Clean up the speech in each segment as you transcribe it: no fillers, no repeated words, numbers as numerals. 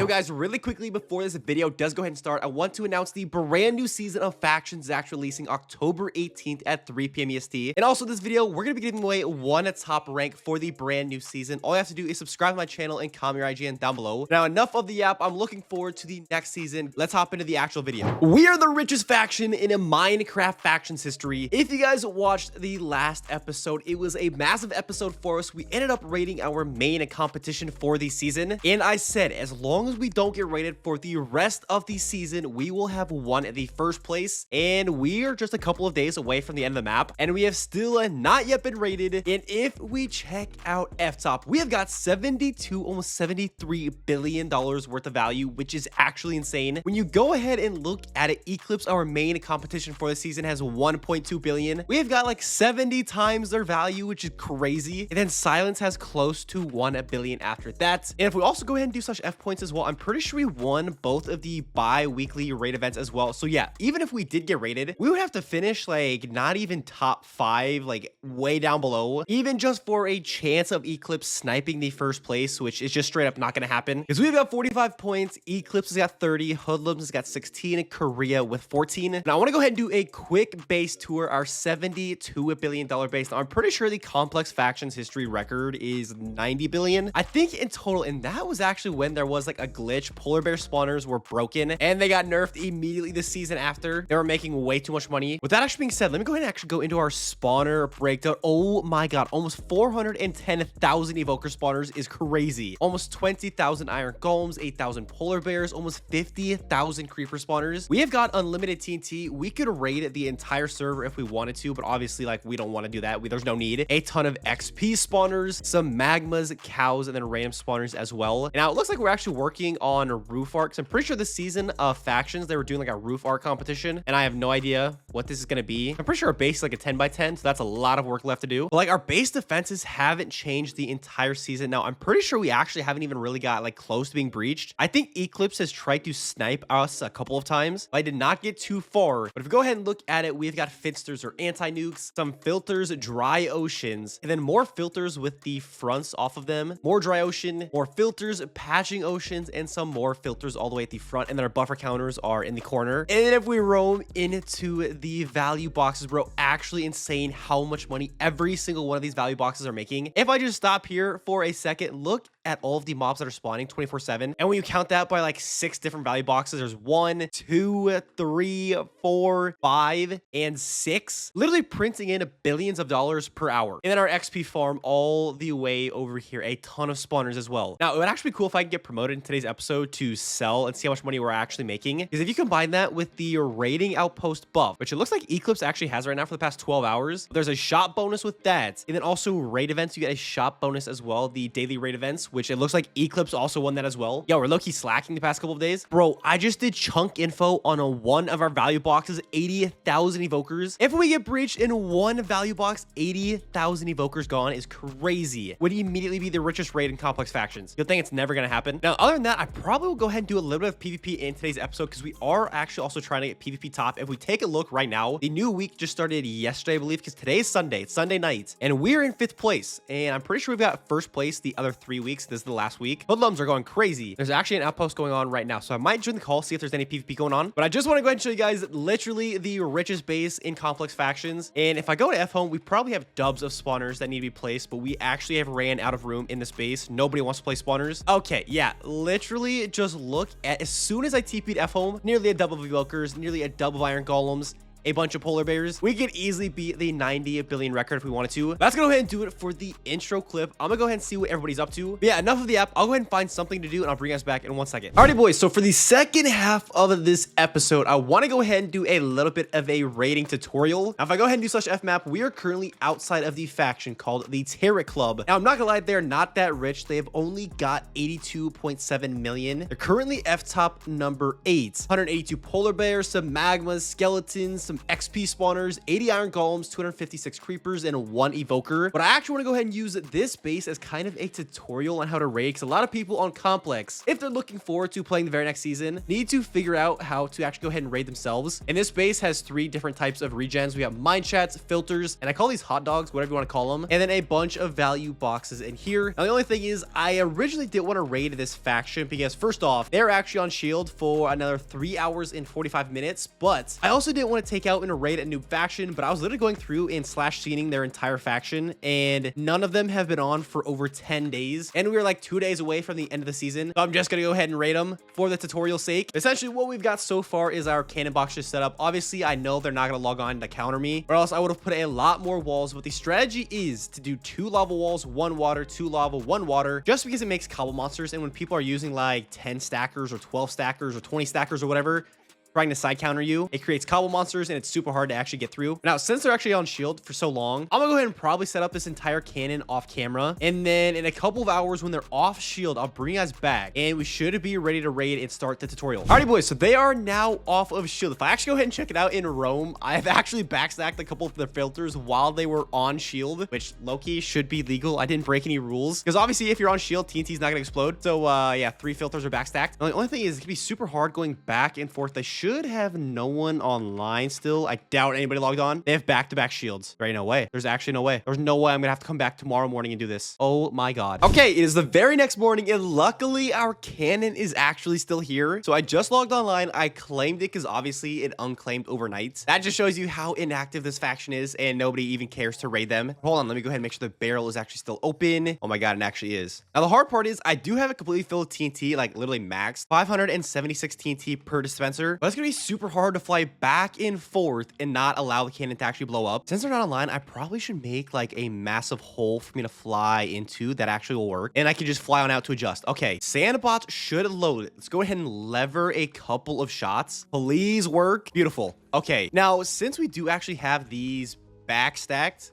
guys, really quickly before this video does go ahead and start, I want to announce the brand new season of Factions is actually releasing October 18th at 3 p.m. EST. And also this video, we're going to be giving away one top rank for the brand new season. All you have to do is subscribe to my channel and comment your IGN down below. Now, enough of the app. I'm looking forward to the next season. Let's hop into the actual video. We are the richest faction in a Minecraft Factions history. If you guys watched the last episode, it was a massive episode for us. We ended up rating our main competition for the season. And I said, as long as we don't get rated for the rest of the season, we will have won the first place. And we are just a couple of days away from the end of the map. And we have still not yet been rated. And if we check out F-Top, we have got 72, almost $73 billion worth of value, which is actually insane. When you go ahead and look at it, Eclipse, our main competition for the season, has 1.2 billion. We have got like 70 times their value, which is crazy. And then Silence has close to 1 billion after that. And if we also go ahead and do such F points as well, I'm pretty sure we won both of the bi-weekly raid events as well. So yeah, even if we did get rated, we would have to finish like not even top 5, like way down below, even just for a chance of Eclipse sniping the first place, which is just straight up not going to happen because we've got 45 points. Eclipse has got 30, Hoodlums has got 16, Korea with 14. Now I want to go ahead and do a quick base tour, our $72 billion base. Now I'm pretty sure the Complex Factions history record is 90 billion. I think in total, and that was actually when there was like a glitch. Polar bear spawners were broken and they got nerfed immediately this season after. They were making way too much money. With that actually being said, let me go ahead and actually go into our spawner breakdown. Oh my god, almost 410,000 evoker spawners is crazy. Almost 20,000 iron golems, 8,000 polar bears, almost 50,000 creeper spawners. We have got unlimited TNT. We could raid the entire server if we wanted to, but obviously like we don't want to do that. There's no need. A ton of XP spawners, some magmas, cows, and then random spawners as well. Now it looks like we're actually working on roof arcs. I'm pretty sure this season of Factions, they were doing like a roof arc competition, and I have no idea what this is going to be. I'm pretty sure our base is like a 10 by 10, so that's a lot of work left to do. But like our base defenses haven't changed the entire season. Now I'm pretty sure we actually haven't even really got like close to being breached. I think Eclipse has tried to snipe us a couple of times, but I did not get too far. But if we go ahead and look at it, we've got finsters or anti-nukes, some filters, dry oceans, and then more filters with the fronts off of them, more dry ocean, more filters, patching oceans, and some more filters all the way at the front. And then our buffer counters are in the corner. And then if we roam into the value boxes, bro, actually insane how much money every single one of these value boxes are making. If I just stop here for a second, look at all of the mobs that are spawning 24/7, and when you count that by like 6 different value boxes, there's 1, 2, 3, 4, 5, and 6, literally printing in billions of dollars per hour. And then our XP farm all the way over here, a ton of spawners as well. Now it would actually be cool if I could get promoted in today's episode to sell and see how much money we're actually making, because if you combine that with the raiding outpost buff, which it looks like Eclipse actually has right now for the past 12 hours, there's a shot bonus with that, and then also raid events, you get a shot bonus as well, the daily raid events, which it looks like Eclipse also won that as well. Yo, we're low-key slacking the past couple of days. Bro, I just did chunk info on one of our value boxes, 80,000 evokers. If we get breached in one value box, 80,000 evokers gone is crazy. Would immediately be the richest raid in Complex Factions. You'll think it's never going to happen. Now, other than that, I probably will go ahead and do a little bit of PvP in today's episode because we are actually also trying to get PvP top. If we take a look right now, the new week just started yesterday, I believe, because today is Sunday. It's Sunday night, and we're in 5th place. And I'm pretty sure we've got first place the other 3 weeks. This is the last week. Hoodlums are going crazy. There's actually an outpost going on right now, so I might join the call, see if there's any PvP going on. But I just want to go ahead and show you guys literally the richest base in Complex Factions. And if I go to F home, we probably have dubs of spawners that need to be placed, but we actually have ran out of room in this base. Nobody wants to play spawners. Okay, yeah, literally just look at, as soon as I TP'd F home, nearly a dub of evokers, nearly a dub of iron golems, a bunch of polar bears. We could easily beat the 90 billion record if we wanted to. But let's go ahead and do it for the intro clip. I'm gonna go ahead and see what everybody's up to. But yeah, enough of the app. I'll go ahead and find something to do, and I'll bring us back in 1 second. Alrighty, boys. So for the second half of this episode, I want to go ahead and do a little bit of a raiding tutorial. Now, if I go ahead and do slash F map, we are currently outside of the faction called the Terror Club. Now, I'm not gonna lie, they're not that rich. They have only got 82.7 million. They're currently F top number 8. 182 polar bears, some magmas, skeletons, some some XP spawners, 80 iron golems, 256 creepers, and 1 evoker. But I actually want to go ahead and use this base as kind of a tutorial on how to raid, because a lot of people on Complex, if they're looking forward to playing the very next season, need to figure out how to actually go ahead and raid themselves. And this base has 3 different types of regens. We have mine chats, filters, and I call these hot dogs, whatever you want to call them, and then a bunch of value boxes in here. Now, the only thing is, I originally didn't want to raid this faction because, first off, they're actually on shield for another 3 hours and 45 minutes, but I also didn't want to take out in a raid a new faction. But I was literally going through and slash scening their entire faction, and none of them have been on for over 10 days, and we are like 2 days away from the end of the season. So I'm just gonna go ahead and raid them for the tutorial sake. Essentially, what we've got so far is our cannon box just set up. Obviously, I know they're not gonna log on to counter me, or else I would have put a lot more walls. But the strategy is to do 2 lava walls, 1 water, 2 lava, 1 water, just because it makes cobble monsters. And when people are using like 10 stackers or 12 stackers or 20 stackers or whatever, trying to side counter you, it creates cobble monsters, and it's super hard to actually get through. Now, since they're actually on shield for so long, I'm gonna go ahead and probably set up this entire cannon off camera, and then in a couple of hours when they're off shield, I'll bring you guys back, and we should be ready to raid and start the tutorial. Alrighty, boys, so they are now off of shield. If I actually go ahead and check it out in Rome, I've actually backstacked a couple of the filters while they were on shield, which low-key should be legal. I didn't break any rules, because obviously if you're on shield, TNT's not gonna explode. So yeah, 3 filters are backstacked. The only thing is, it can be super hard going back and forth. They should have no one online still. I doubt anybody logged on. They have back-to-back shields. Right? No way. There's actually no way. There's no way I'm gonna have to come back tomorrow morning and do this. Oh my god. Okay, it is the very next morning, and luckily our cannon is actually still here. So I just logged online. I claimed it because obviously it unclaimed overnight. That just shows you how inactive this faction is, and nobody even cares to raid them. Hold on, let me go ahead and make sure the barrel is actually still open. Oh my god, it actually is. Now the hard part is I do have it completely filled with TNT, like literally max 576 TNT per dispenser, but it's gonna be super hard to fly back and forth and not allow the cannon to actually blow up. Since they're not online, I probably should make like a massive hole for me to fly into that actually will work, and I can just fly on out to adjust. Okay, sandbots should load. Let's go ahead and lever a couple of shots. Please work. Beautiful. Okay, now since we do actually have these back stacked,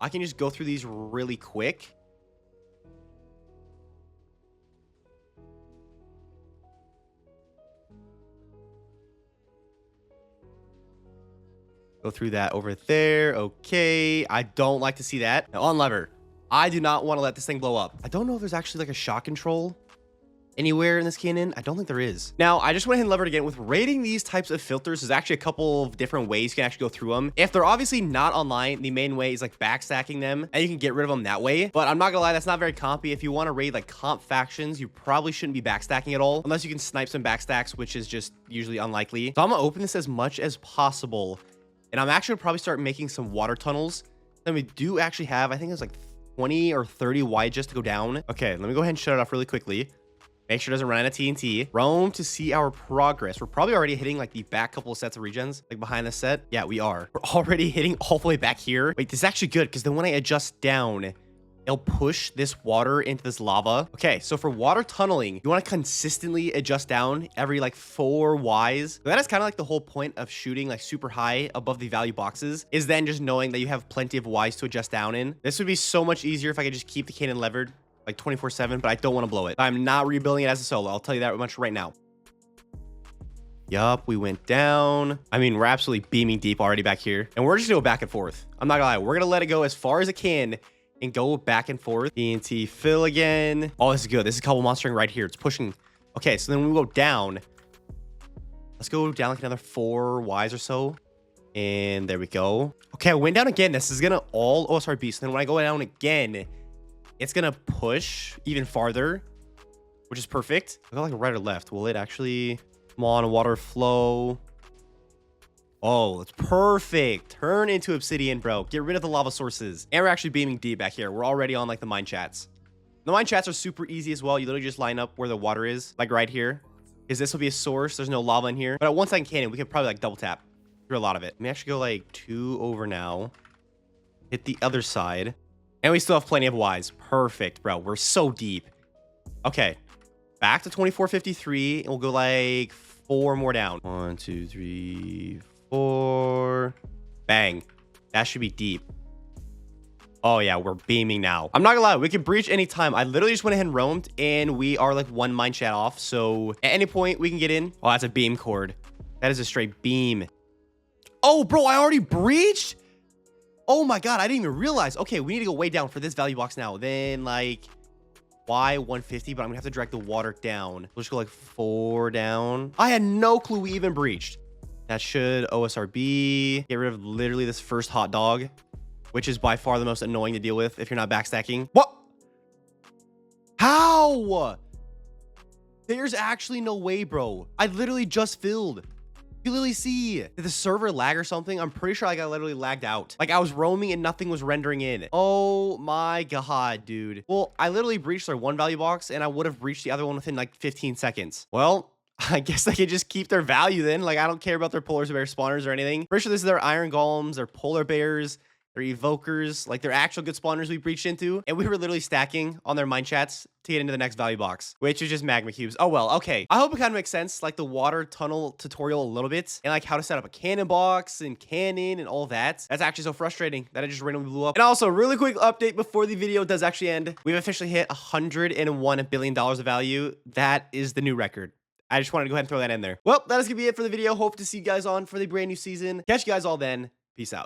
I can just go through these really quick. Go through that over there. Okay. I don't like to see that. Now, on lever. I do not want to let this thing blow up. I don't know if there's actually like a shot control anywhere in this cannon. I don't think there is. Now, I just went ahead and levered again. With raiding these types of filters, there's actually a couple of different ways you can actually go through them. If they're obviously not online, the main way is like backstacking them, and you can get rid of them that way. But I'm not gonna lie, that's not very compy. If you want to raid like comp factions, you probably shouldn't be backstacking at all, unless you can snipe some backstacks, which is just usually unlikely. So I'm gonna open this as much as possible. And I'm actually probably start making some water tunnels. Then we do actually have, I think it's like 20 or 30 wide just to go down. Okay, let me go ahead and shut it off really quickly. Make sure it doesn't run out of TNT. Roam to see our progress. We're probably already hitting like the back couple of sets of regens, like behind the set. Yeah, we are. We're already hitting all the way back here. Wait, this is actually good, because then when I adjust down, it'll push this water into this lava. Okay, so for water tunneling, you want to consistently adjust down every like 4 Ys. So that is kind of like the whole point of shooting like super high above the value boxes, is then just knowing that you have plenty of Ys to adjust down in. This would be so much easier if I could just keep the cannon levered like 24/7, but I don't want to blow it. I'm not rebuilding it as a solo. I'll tell you that much right now. Yup, we went down. I mean, we're absolutely beaming deep already back here, and we're just gonna go back and forth. I'm not gonna lie. We're gonna let it go as far as it can and go back and forth. TNT fill again. Oh, this is good. This is cobble monstering right here. It's pushing. Okay, so then we go down. Let's go down like another 4 Ys or so. And there we go. Okay, I went down again. This is gonna all... Oh, sorry, beast. Then when I go down again, it's gonna push even farther, which is perfect. I got like a right or left. Will it actually... Come on, water flow. Oh, it's perfect. Turn into obsidian, bro. Get rid of the lava sources. And we're actually beaming deep back here. We're already on like the mine chats. The mine chats are super easy as well. You literally just line up where the water is, like right here. Because this will be a source. There's no lava in here. But at 1 second cannon, we could probably like double tap through a lot of it. Let me actually go like 2 over now. Hit the other side. And we still have plenty of Ys. Perfect, bro. We're so deep. Okay. Back to 2453. And we'll go like 4 more down. 1, 2, 3, 4. Bang. That should be deep. Oh yeah, we're beaming now. I'm not gonna lie, we can breach anytime. I literally just went ahead and roamed, and we are like 1 mine chat off. So at any point we can get in. Oh, that's a beam cord. That is a straight beam. Oh, bro, I already breached? Oh my God, I didn't even realize. Okay, we need to go way down for this value box now. Then like why 150, but I'm gonna have to drag the water down. We'll just go like 4 down. I had no clue we even breached. That should OSRB. Get rid of literally this first hot dog, which is by far the most annoying to deal with if you're not backstacking. What? How? There's actually no way, bro. I literally just filled. You literally see, did the server lag or something? I'm pretty sure I got literally lagged out. Like I was roaming and nothing was rendering in. Oh my God, dude. Well, I literally breached their one value box and I would have breached the other one within like 15 seconds. Well, I guess they could just keep their value then. Like I don't care about their polar bear spawners or anything. Pretty sure this is their iron golems, their polar bears, their evokers, like they're actual good spawners we breached into. And we were literally stacking on their mine chats to get into the next value box, which is just magma cubes. Oh, well, okay. I hope it kind of makes sense, like the water tunnel tutorial a little bit and like how to set up a cannon box and cannon and all that. That's actually so frustrating that it just randomly blew up. And also, really quick update before the video does actually end. We've officially hit $101 billion of value. That is the new record. I just wanted to go ahead and throw that in there. Well, that is going to be it for the video. Hope to see you guys on for the brand new season. Catch you guys all then. Peace out.